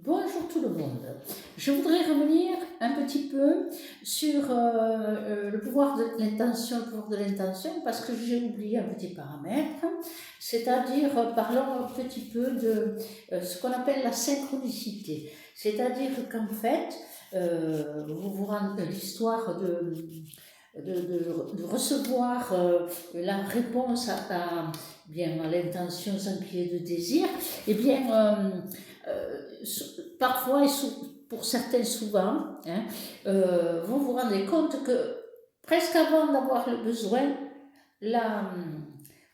Bonjour tout le monde. Je voudrais revenir un petit peu sur le pouvoir de l'intention, parce que j'ai oublié un petit paramètre, c'est-à-dire parlons un petit peu de ce qu'on appelle la synchronicité. C'est-à-dire qu'en fait, vous vous rendez l'histoire de recevoir la réponse bien, à l'intention sans qu'il y ait de désir, eh bien, parfois, pour certains souvent, hein, vous vous rendez compte que presque avant d'avoir le besoin, la,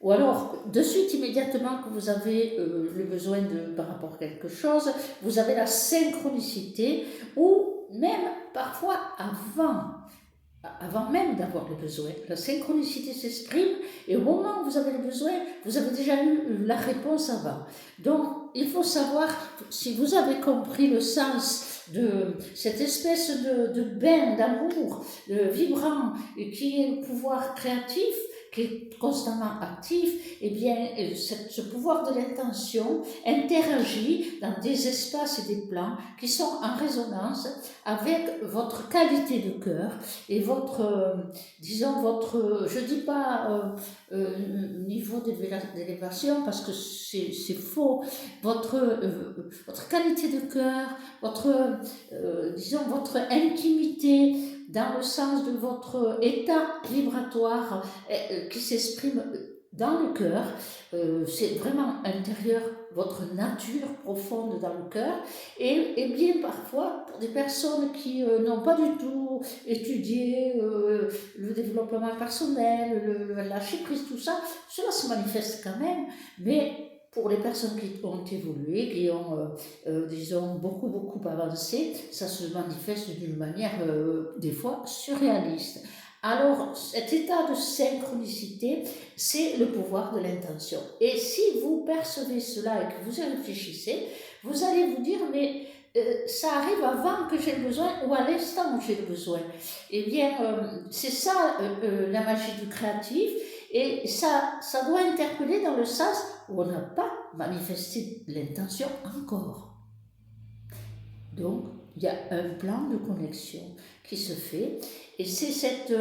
ou alors de suite immédiatement que vous avez le besoin par rapport à quelque chose, vous avez la synchronicité, ou même parfois avant même d'avoir le besoin. La synchronicité s'exprime et au moment où vous avez le besoin, vous avez déjà eu la réponse avant. Donc, il faut savoir, si vous avez compris le sens de cette espèce de bain d'amour vibrant qui est le pouvoir créatif, qui est constamment actif, eh bien, ce pouvoir de l'intention interagit dans des espaces et des plans qui sont en résonance avec votre qualité de cœur et disons, je dis pas niveau d'élévation parce que c'est faux, votre qualité de cœur, disons, votre intimité, dans le sens de votre état vibratoire qui s'exprime dans le cœur, c'est vraiment intérieur, votre nature profonde dans le cœur, et bien parfois, pour des personnes qui n'ont pas du tout étudié le développement personnel, le lâcher prise, tout ça, cela se manifeste quand même, mais pour les personnes qui ont évolué, qui ont, disons, beaucoup avancé, ça se manifeste d'une manière, des fois, surréaliste. Alors, cet état de synchronicité, c'est le pouvoir de l'intention. Et si vous percevez cela et que vous y réfléchissez, vous allez vous dire, mais ça arrive avant que j'ai le besoin ou à l'instant où j'ai le besoin. Eh bien, c'est ça la magie du créatif. Et ça doit interpeller dans le sens où on n'a pas manifesté l'intention encore. Donc, il y a un plan de connexion qui se fait, et c'est cette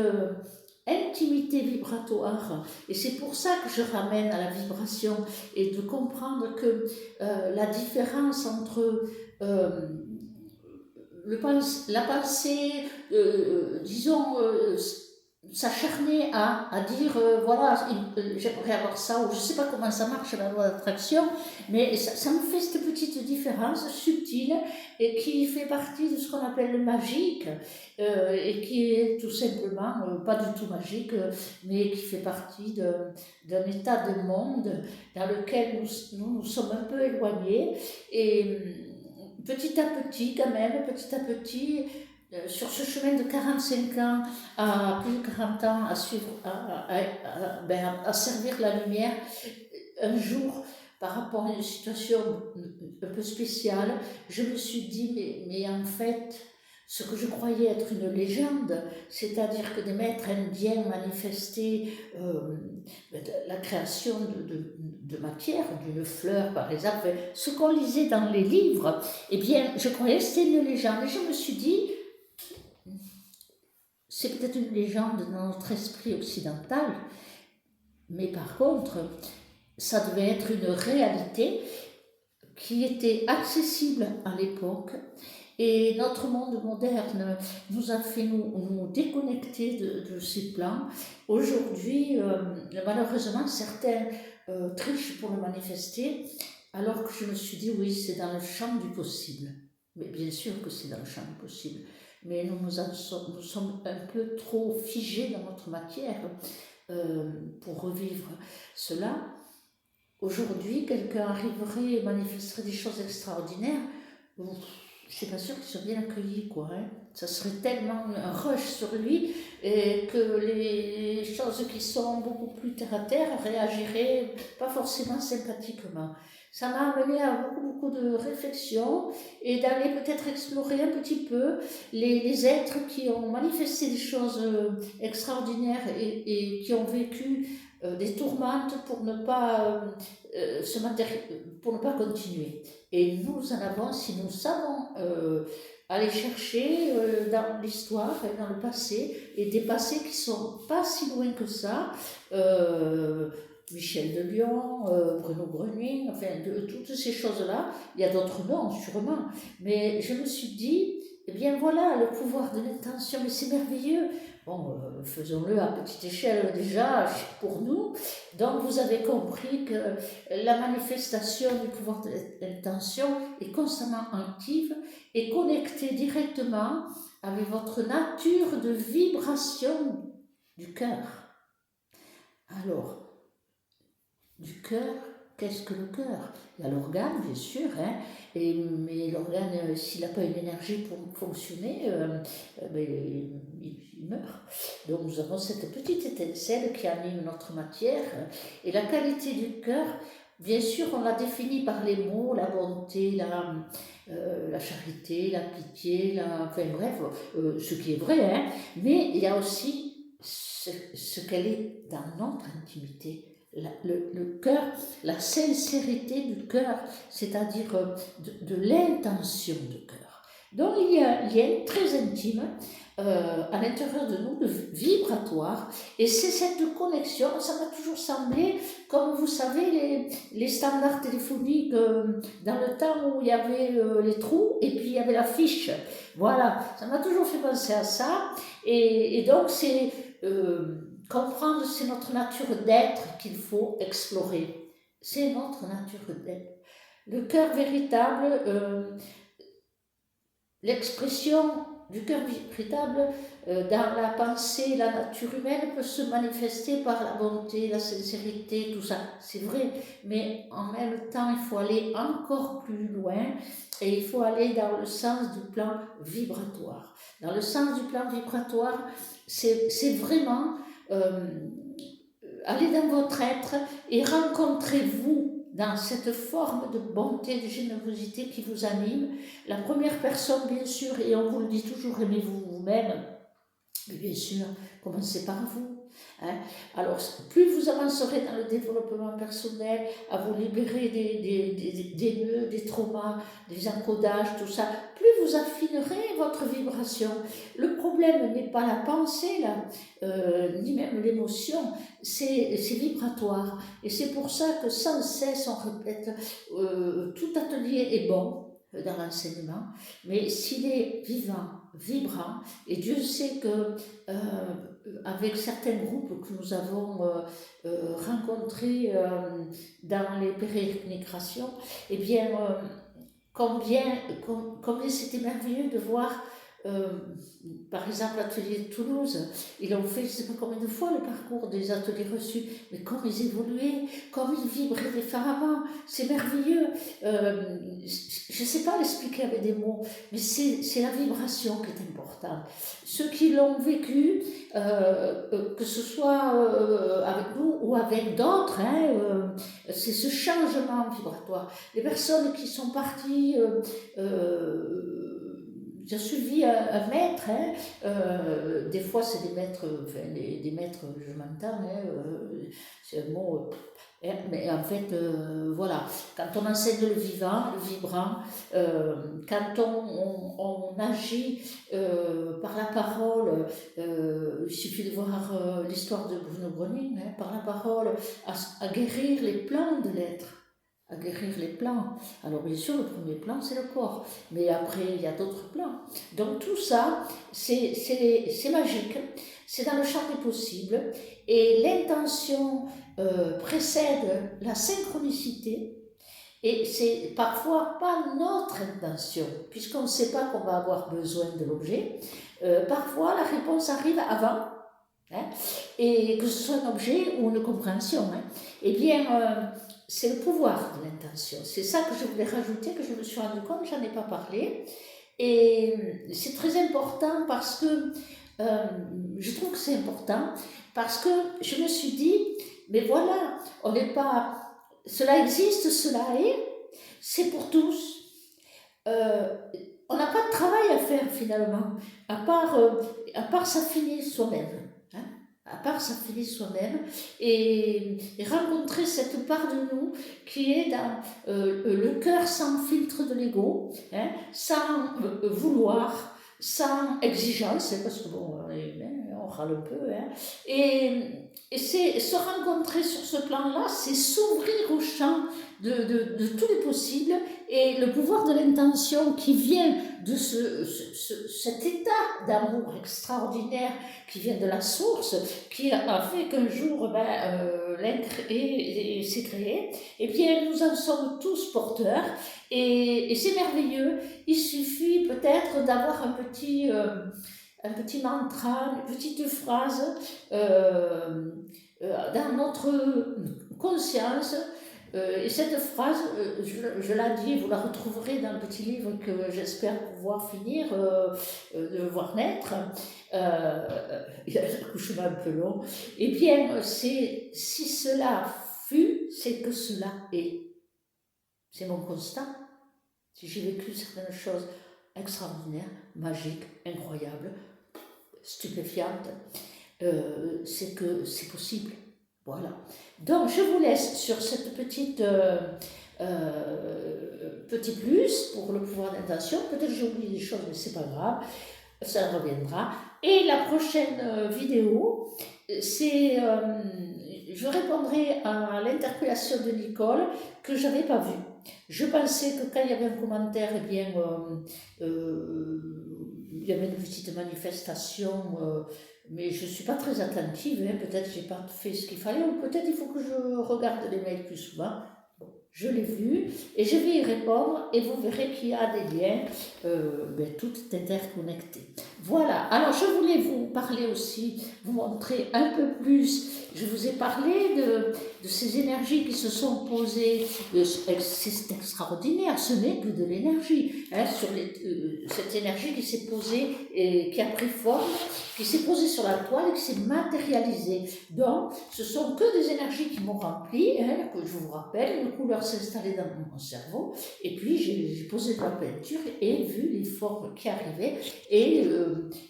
intimité vibratoire, et c'est pour ça que je ramène à la vibration, et de comprendre que la différence entre la pensée, disons, s'acharner à dire voilà, j'aimerais avoir ça, ou je ne sais pas comment ça marche la loi d'attraction, mais ça me fait cette petite différence subtile et qui fait partie de ce qu'on appelle le magique, et qui est tout simplement pas du tout magique, mais qui fait partie d'un état de monde dans lequel nous sommes un peu éloignés, et petit à petit quand même, petit à petit, sur ce chemin de 45 ans à plus de 40 ans à suivre, à servir la lumière, un jour, par rapport à une situation un peu spéciale, je me suis dit, mais en fait, ce que je croyais être une légende, c'est-à-dire que des maîtres indiens manifestaient la création de matière, d'une fleur par exemple, ce qu'on lisait dans les livres, eh bien, je croyais que c'était une légende. Et je me suis dit, c'est peut-être une légende dans notre esprit occidental, mais par contre, ça devait être une réalité qui était accessible à l'époque. Et notre monde moderne nous a fait nous déconnecter de ces plans. Aujourd'hui, malheureusement, certains trichent pour le manifester, alors que je me suis dit, oui, c'est dans le champ du possible. Mais bien sûr que c'est dans le champ du possible. Mais nous sommes un peu trop figés dans notre matière pour revivre cela. Aujourd'hui, quelqu'un arriverait et manifesterait des choses extraordinaires. Je ne suis pas sûre qu'il soit bien accueilli, quoi. Hein. Ça serait tellement un rush sur lui et que les choses qui sont beaucoup plus terre à terre réagiraient pas forcément sympathiquement. Ça m'a amené à beaucoup de réflexions et d'aller peut-être explorer un petit peu les êtres qui ont manifesté des choses extraordinaires et qui ont vécu des tourmentes pour ne pas pour ne pas continuer. Et nous en avons, si nous savons aller chercher dans l'histoire et dans le passé, et des passés qui sont pas si loin que ça, Michel de Lyon, Bruno Gröning, enfin, de toutes ces choses-là, il y a d'autres noms, sûrement, mais je me suis dit, eh bien voilà, le pouvoir de l'intention, mais c'est merveilleux. Bon, faisons-le à petite échelle déjà pour nous. Donc vous avez compris que la manifestation du pouvoir de l'intention est constamment active et connectée directement avec votre nature de vibration du cœur. Alors, du cœur, qu'est-ce que le cœur? Il y a l'organe, bien sûr, hein, mais l'organe, s'il n'a pas une énergie pour fonctionner, il meurt. Donc nous avons cette petite étincelle qui anime notre matière, et la qualité du cœur, bien sûr, on l'a définie par les mots, la bonté, la charité, la pitié, enfin bref, ce qui est vrai, hein, mais il y a aussi ce qu'elle est dans notre intimité. Le cœur, la sincérité du cœur, c'est-à-dire de l'intention du cœur. Donc il y a un lien très intime à l'intérieur de nous, de vibratoire, et c'est cette connexion, ça m'a toujours semblé, comme vous savez, les standards téléphoniques dans le temps où il y avait les trous, et puis il y avait la fiche, voilà, ça m'a toujours fait penser à ça, et donc c'est... comprendre, c'est notre nature d'être qu'il faut explorer. C'est notre nature d'être. Le cœur véritable, l'expression du cœur véritable dans la pensée, la nature humaine peut se manifester par la bonté, la sincérité, tout ça. C'est vrai, mais en même temps, il faut aller encore plus loin et il faut aller dans le sens du plan vibratoire. Dans le sens du plan vibratoire, c'est vraiment aller dans votre être et rencontrez-vous dans cette forme de bonté, de générosité qui vous anime. La première personne, bien sûr, et on vous le dit toujours, aimez-vous vous-même, mais bien sûr, commencez par vous. Hein. Alors, plus vous avancerez dans le développement personnel, à vous libérer des nœuds, des traumas, des encodages, tout ça, plus vous affinerez votre vibration. Le problème n'est pas la pensée, là, ni même l'émotion, c'est vibratoire. Et c'est pour ça que sans cesse on répète, tout atelier est bon dans l'enseignement, mais s'il est vivant, vibrant, et Dieu sait que avec certains groupes que nous avons rencontrés dans les pérégrinations, eh bien, combien c'était merveilleux de voir, par exemple, l'atelier de Toulouse, ils ont fait, je ne sais pas combien de fois, le parcours des ateliers reçus, mais comme ils évoluaient, comme ils vibraient différemment, c'est merveilleux. Je ne sais pas l'expliquer avec des mots, mais c'est la vibration qui est importante. Ceux qui l'ont vécu, que ce soit avec nous ou avec d'autres, hein, c'est ce changement vibratoire. Les personnes qui sont parties, j'ai suivi un maître, hein, des fois c'est des maîtres, enfin, des maîtres, je m'entends, hein, c'est un mot, mais en fait, voilà, quand on enseigne le vivant, le vibrant, quand on agit par la parole, il suffit de voir l'histoire de Bruno Gröning, hein, par la parole, à guérir les plans de l'être. À guérir les plans. Alors bien sûr, le premier plan, c'est le corps, mais après, il y a d'autres plans. Donc tout ça, c'est magique, c'est dans le champ des possibles, et l'intention précède la synchronicité, et c'est parfois pas notre intention, puisqu'on ne sait pas qu'on va avoir besoin de l'objet. Parfois, la réponse arrive avant, hein, et que ce soit un objet ou une compréhension, hein, eh bien, c'est le pouvoir de l'intention. C'est ça que je voulais rajouter, que je me suis rendu compte, j'en ai pas parlé. Et c'est très important parce que, je trouve que c'est important, parce que je me suis dit, mais voilà, on n'est pas... Cela existe, cela est, c'est pour tous. On n'a pas de travail à faire finalement, à part s'affiner soi-même. Hein. à part s'affiler soi-même et rencontrer cette part de nous qui est dans le cœur sans filtre de l'ego, hein, sans vouloir, sans exigence, parce que bon, on est humain, on râle un peu, hein, et c'est se rencontrer sur ce plan-là, c'est s'ouvrir au champ de tous les possibles et le pouvoir de l'intention qui vient de cet état d'amour extraordinaire qui vient de la source, qui a fait qu'un jour l'être s'est créé, et bien nous en sommes tous porteurs et c'est merveilleux. Il suffit peut-être d'avoir un petit mantra, une petite phrase dans notre conscience. Et cette phrase, je la dis, vous la retrouverez dans le petit livre que j'espère pouvoir finir de voir naître. Il y a un couchement un peu long. Eh bien, c'est si cela fut, c'est que cela est. C'est mon constat. Si j'ai vécu certaines choses extraordinaires, magiques, incroyables, stupéfiantes, c'est que c'est possible. Voilà. Donc, je vous laisse sur cette petit plus pour le pouvoir d'intention. Peut-être j'ai oublié des choses, mais c'est pas grave. Ça reviendra. Et la prochaine vidéo, c'est... je répondrai à l'interpellation de Nicole que je n'avais pas vue. Je pensais que quand il y avait un commentaire, eh bien, il y avait une petite manifestation, mais je ne suis pas très attentive, hein. Peut-être que je n'ai pas fait ce qu'il fallait, ou peut-être il faut que je regarde les mails plus souvent. Bon, je l'ai vu, et je vais y répondre, et vous verrez qu'il y a des liens, tout est interconnecté. Voilà, alors je voulais vous parler aussi, vous montrer un peu plus. Je vous ai parlé de ces énergies qui se sont posées, c'est extraordinaire, ce n'est que de l'énergie, hein, cette énergie qui s'est posée et qui a pris forme, qui s'est posée sur la toile et qui s'est matérialisée. Donc, ce sont que des énergies qui m'ont rempli, hein, que je vous rappelle, une couleur s'est installée dans mon cerveau, et puis j'ai posé de la peinture et vu les formes qui arrivaient et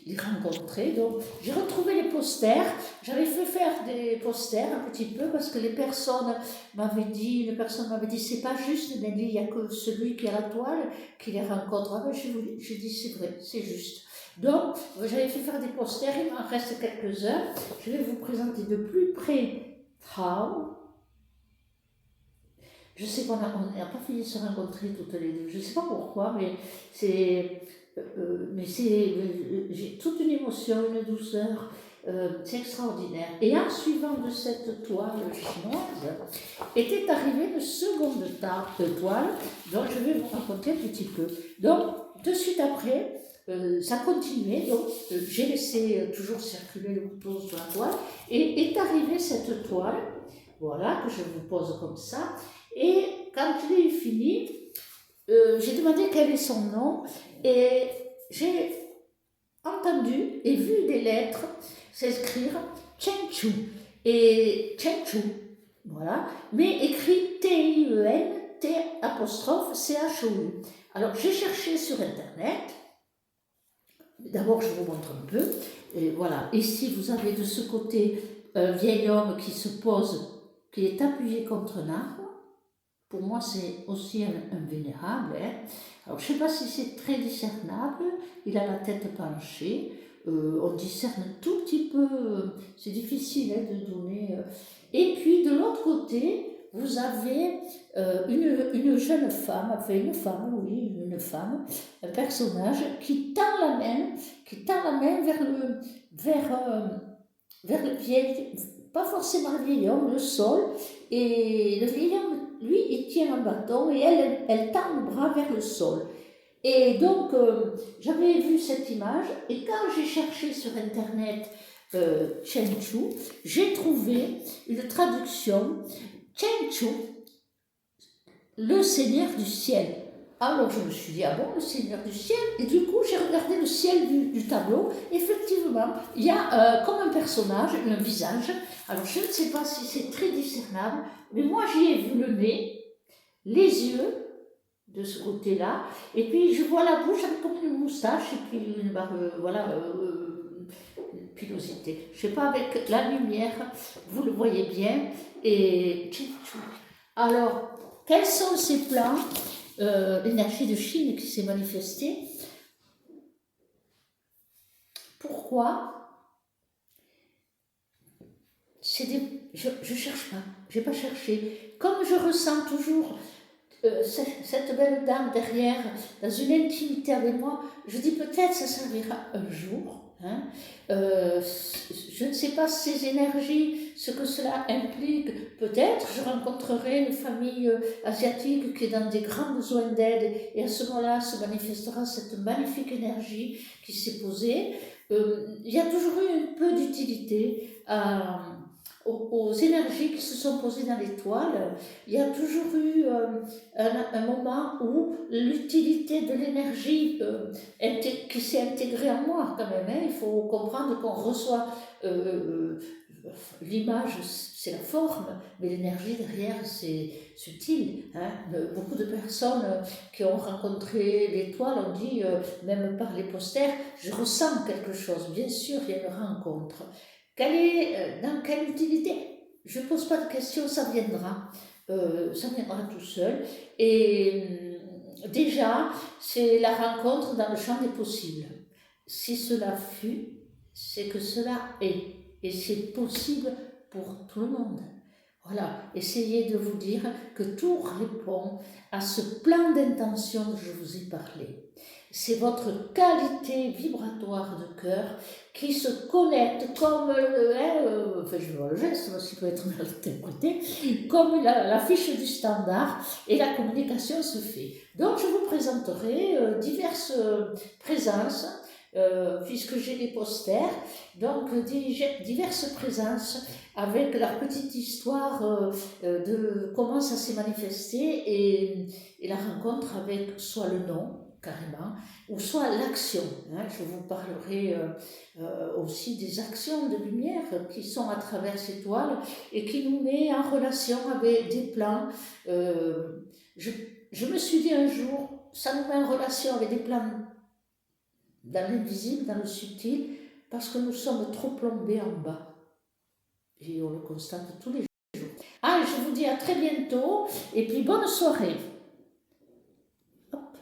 les rencontrer. Donc, j'ai retrouvé les posters, j'avais fait faire des posters un petit peu parce que les personnes m'avaient dit, c'est pas juste, Nelly, il n'y a que celui qui a la toile qui les rencontre. Ah ben, j'ai dit c'est vrai, c'est juste. Donc, j'avais fait faire des posters, il m'en reste quelques-uns. Je vais vous présenter de plus près Traum. Je sais qu'on n'a pas fini de se rencontrer toutes les deux. Je ne sais pas pourquoi, mais j'ai toute une émotion, une douceur. C'est extraordinaire. Et en suivant de cette toile chinoise, était arrivée une seconde toile dont je vais vous raconter un petit peu. Donc, de suite après, ça continuait, donc j'ai laissé toujours circuler le bouton sur la toile, et est arrivée cette toile, voilà, que je vous pose comme ça, et quand je l'ai fini, j'ai demandé quel est son nom, et j'ai entendu et vu des lettres s'écrire Chenchu, et Chenchu, voilà, mais écrit T-I-E-N-T'-C-H-O-U. Alors j'ai cherché sur internet, d'abord je vous montre un peu, et voilà, ici vous avez de ce côté un vieil homme qui se pose, qui est appuyé contre un arbre. Pour moi, c'est aussi un vénérable. Hein. Alors, je ne sais pas si c'est très discernable. Il a la tête penchée. On discerne un tout petit peu. C'est difficile hein, de donner. Et puis, de l'autre côté, vous avez une jeune femme, enfin une femme, oui, une femme, un personnage qui tend la main vers le vieil, pas forcément le vieil homme, le sol. Et le vieil homme, lui, il tient un bâton et elle tend le bras vers le sol. Et donc, j'avais vu cette image et quand j'ai cherché sur Internet Chenchu, j'ai trouvé une traduction Chenchu, le Seigneur du ciel. Alors je me suis dit, ah bon, le Seigneur du ciel? Et du coup, j'ai regardé le ciel du tableau. Effectivement, il y a comme un personnage, un visage. Alors je ne sais pas si c'est très discernable, mais moi j'y ai vu le nez, les yeux, de ce côté-là, et puis je vois la bouche avec comme une moustache, et puis une barbe, voilà, pilosité. Je ne sais pas, avec la lumière, vous le voyez bien. Et alors, quels sont ces plans? L'énergie de Chine qui s'est manifestée. Pourquoi? Je ne cherche pas, je n'ai pas cherché. Comme je ressens toujours cette belle dame derrière, dans une intimité avec moi, je dis peut-être ça servira un jour. Hein. Je ne sais pas ces énergies, ce que cela implique. Peut-être je rencontrerai une famille asiatique qui est dans des grands besoins d'aide, et à ce moment-là se manifestera cette magnifique énergie qui s'est posée. Il y a toujours eu un peu d'utilité aux énergies qui se sont posées dans l'étoile. Il y a toujours eu un moment où l'utilité de l'énergie qui s'est intégrée en moi quand même. Hein. Il faut comprendre qu'on reçoit l'image, c'est la forme, mais l'énergie derrière, c'est subtil. Hein. Beaucoup de personnes qui ont rencontré l'étoile ont dit, même par les posters, je ressens quelque chose. Bien sûr, il y a une rencontre. Dans quelle utilité? Je ne pose pas de questions, ça viendra tout seul. Et déjà, c'est la rencontre dans le champ des possibles. Si cela fut, c'est que cela est. Et c'est possible pour tout le monde. Voilà, essayez de vous dire que tout répond à ce plan d'intention dont je vous ai parlé. C'est votre qualité vibratoire de cœur qui se connecte comme, enfin je vois le geste parce qu'il peut être mal interprété, comme la fiche du standard, et la communication se fait. Donc je vous présenterai diverses présences, puisque j'ai des posters, donc diverses présences avec leur petite histoire de comment ça s'est manifesté, et la rencontre avec soit le nom, carrément, ou soit l'action. Hein. Je vous parlerai aussi des actions de lumière qui sont à travers ces toiles et qui nous met en relation avec des plans. Je me suis dit un jour, ça nous met en relation avec des plans dans l'invisible, dans le subtil, parce que nous sommes trop plombés en bas. Et on le constate tous les jours. Ah, je vous dis à très bientôt, et puis bonne soirée.